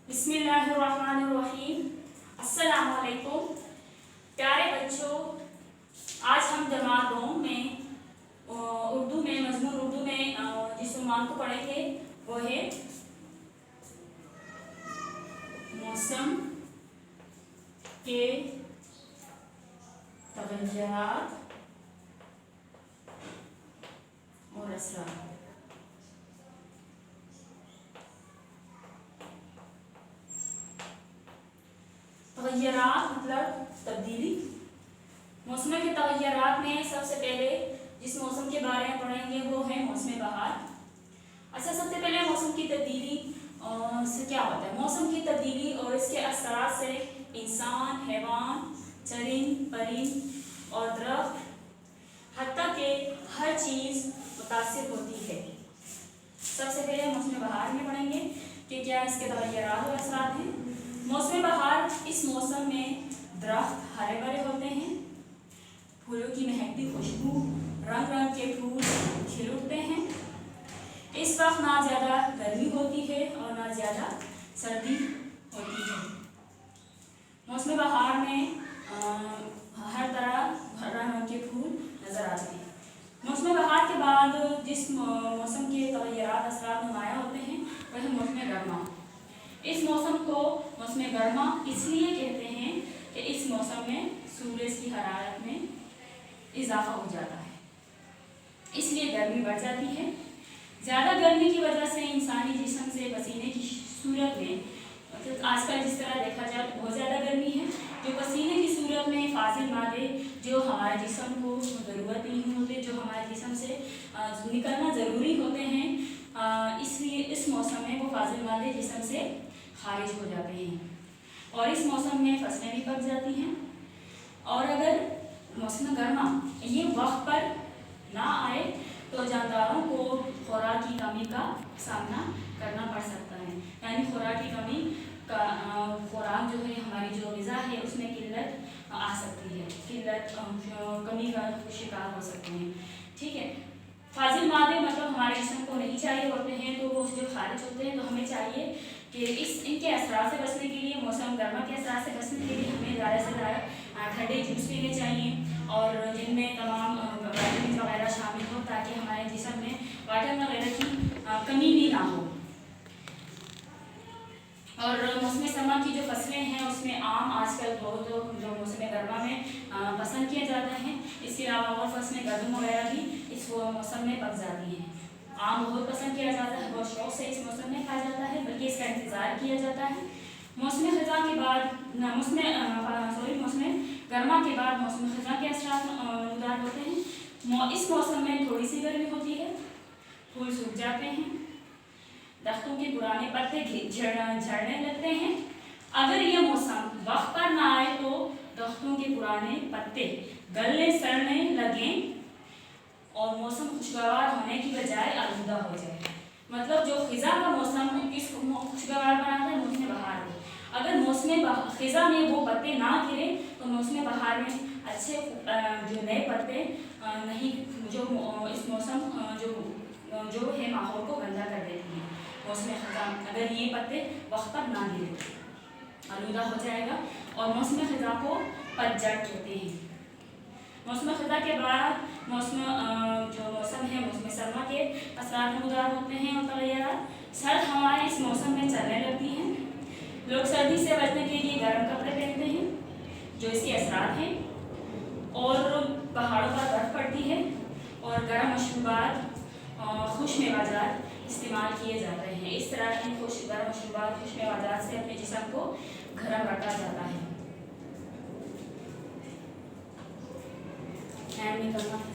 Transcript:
बिस्मिल्लाहिर्रहमानिर्रहीम। अस्सलाम वालेकुम प्यारे बच्चों, आज हम जमात दोम में उर्दू में मजमून उर्दू में जिस उन्वान को पढ़ेंगे वो है मौसम के तगय्युरात और असरात। तगय्युरात मतलब तब्दीली। मौसम के तगय्युरात में सबसे पहले जिस मौसम के बारे में पढ़ेंगे वो है मौसम बहार। अच्छा, सबसे पहले मौसम की तब्दीली से क्या होता है। मौसम की तब्दीली और इसके असरात से इंसान, हैवान, चरिंद परिंद और दरख्त हत्ता के हर चीज़ मुतासिर होती है। सबसे पहले मौसम बहार में पढ़ेंगे कि क्या इसके तगय्युरात और असरात हैं। मौसम बहार, इस मौसम में दरख्त हरे भरे होते हैं, फूलों की महकती खुशबू, रंग रंग के फूल खिल उठते हैं। इस वक्त ना ज़्यादा गर्मी होती है और ना ज़्यादा सर्दी होती है। मौसम बहार में हर तरह रंग रंग के फूल नज़र आते हैं। मौसम बहार के बाद जिस मौसम के तगय्युरात असरात नुमायाँ होते हैं वह है मौसम गर्मा। इस मौसम को मौसम गर्मा इसलिए कहते हैं कि इस मौसम में सूरज की हरारत में इजाफा हो जाता है, इसलिए गर्मी बढ़ जाती है। ज़्यादा गर्मी की वजह से इंसानी जिस्म से पसीने की सूरत में, मतलब आजकल जिस तरह देखा जाए तो बहुत ज़्यादा गर्मी है, जो पसीने की सूरत में फाजिल मादे जो हमारे जिस्म को ज़रूरत नहीं होते, जो हमारे जिस्म से निकलना ज़रूरी होते हैं, इसलिए इस मौसम में वो फाजिल मादे जिस्म से खारिज हो जाते हैं और इस मौसम में फसलें भी पक जाती हैं। और अगर मौसम गर्मा ये वक्त पर ना आए तो जानदारों को खुराक की कमी का सामना करना पड़ सकता है। यानी खुराक की कमी का खुराक जो है, हमारी जो ग़िज़ा है उसमें किल्लत आ सकती है, कमी का शिकार हो सकते हैं। ठीक है, फाजिल मादे मतलब हमारे जिस्म को नहीं चाहिए होते हैं, तो वो जो खारिज होते हैं, तो हमें चाहिए कि इनके असरात से बचने के लिए, मौसम गर्मा के असरात से बचने के लिए हमें ज़्यादा से ज़्यादा ठंडे जूस पीने चाहिए और जिनमें तमाम विटामिन वगैरह शामिल हो, ताकि हमारे जिस्म में विटामिन वगैरह की कमी भी ना हो। और मौसम सरमा की जो फसलें हैं उसमें आम आजकल बहुत जो मौसम गर्मा में पसंद किया जाता है। इसके अलावा और फसलें गंदम वगैरह भी इस मौसम में पक जाती हैं। आम बहुत पसंद किया जाता है, बहुत शौक से इस मौसम में खाया जाता है, बल्कि इसका इंतज़ार किया जाता है। मौसम ख़ज़ा के बाद मौसम गर्मा के बाद मौसम ख़ज़ा के असरात नमदार होते हैं। इस मौसम में थोड़ी सी गर्मी होती है, फूल सूख जाते हैं, दरख्तों के पुराने पत्ते झड़ने लगते हैं। अगर ये मौसम वक्त पर ना आए तो दरख्तों के पुराने पत्ते गलने सड़ने लगें और मौसम खुशगवार होने की बजाय आलूदा हो जाए। मतलब जो ख़िज़ा का मौसम किसको खुशगवार बनाता है? मौसम बहार को। अगर मौसम ख़िज़ा में वो पत्ते ना गिरे तो मौसम बहार में अच्छे जो नए पत्ते नहीं, जो इस मौसम जो है माहौल को गंदा कर देती है। मौसम ख़िज़ा अगर ये पत्ते वक्त पर ना गिरे आलूदा हो जाएगा और मौसम ख़िज़ा को पतझड़ कहते हैं। मौसम ख़िज़ा के बाद मौसम है मौसम सरमा के असरात नमदार होते हैं और तगय्युरात। सर्द हवाएं इस मौसम में चलने लगती हैं। लोग सर्दी से बचने के लिए गर्म कपड़े पहनते हैं, जो इसके असरात हैं। और पहाड़ों पर बर्फ़ पड़ती है और गर्म मशरूबात, खुश मेवाजात इस्तेमाल किए जाते हैं। इस तरह की गर्म मशरूबात, खुश मेवाजात से अपने जिस्म को गर्म